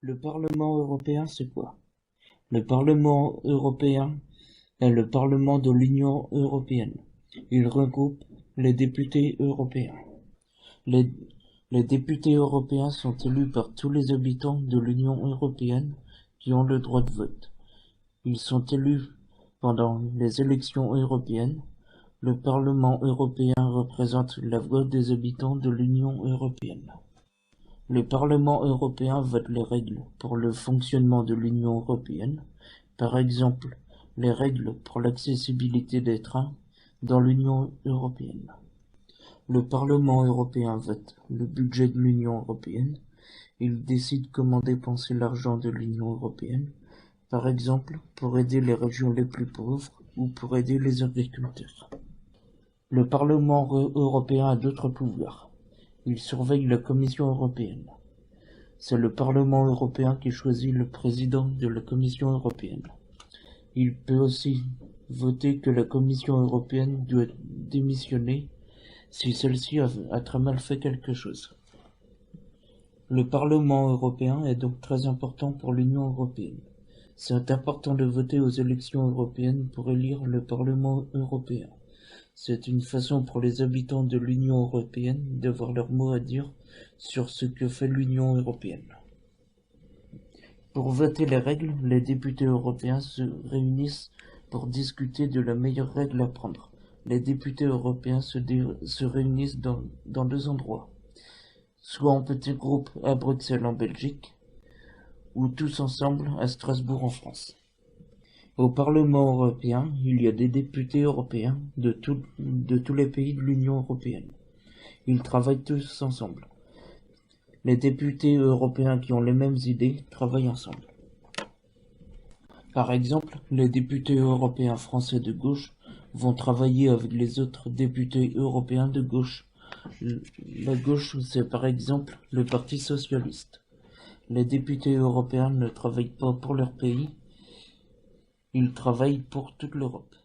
Le Parlement européen, c'est quoi? Le Parlement européen est le Parlement de l'Union européenne. Il regroupe les députés européens. Les, les députés européens sont élus par tous les habitants de l'Union européenne qui ont le droit de vote. Ils sont élus pendant les élections européennes. Le Parlement européen représente la voix des habitants de l'Union européenne. Le Parlement européen vote les règles pour le fonctionnement de l'Union européenne, par exemple les règles pour l'accessibilité des trains dans l'Union européenne. Le Parlement européen vote le budget de l'Union européenne. Il décide comment dépenser l'argent de l'Union européenne, par exemple pour aider les régions les plus pauvres ou pour aider les agriculteurs. Le Parlement européen a d'autres pouvoirs. Il surveille la Commission européenne. C'est le Parlement européen qui choisit le président de la Commission européenne. Il peut aussi voter que la Commission européenne doit démissionner si celle-ci a très mal fait quelque chose. Le Parlement européen est donc très important pour l'Union européenne. C'est important de voter aux élections européennes pour élire le Parlement européen. C'est une façon pour les habitants de l'Union européenne d'avoir leur mot à dire sur ce que fait l'Union européenne. Pour voter les règles, les députés européens se réunissent pour discuter de la meilleure règle à prendre. Les députés européens se réunissent dans deux endroits, soit en petits groupes à Bruxelles en Belgique, ou tous ensemble à Strasbourg en France. Au Parlement européen, il y a des députés européens de tous les pays de l'Union européenne. Ils travaillent tous ensemble. Les députés européens qui ont les mêmes idées travaillent ensemble. Par exemple, les députés européens français de gauche vont travailler avec les autres députés européens de gauche. La gauche, c'est par exemple le Parti socialiste. Les députés européens ne travaillent pas pour leur pays, ils travaillent pour toute l'Europe.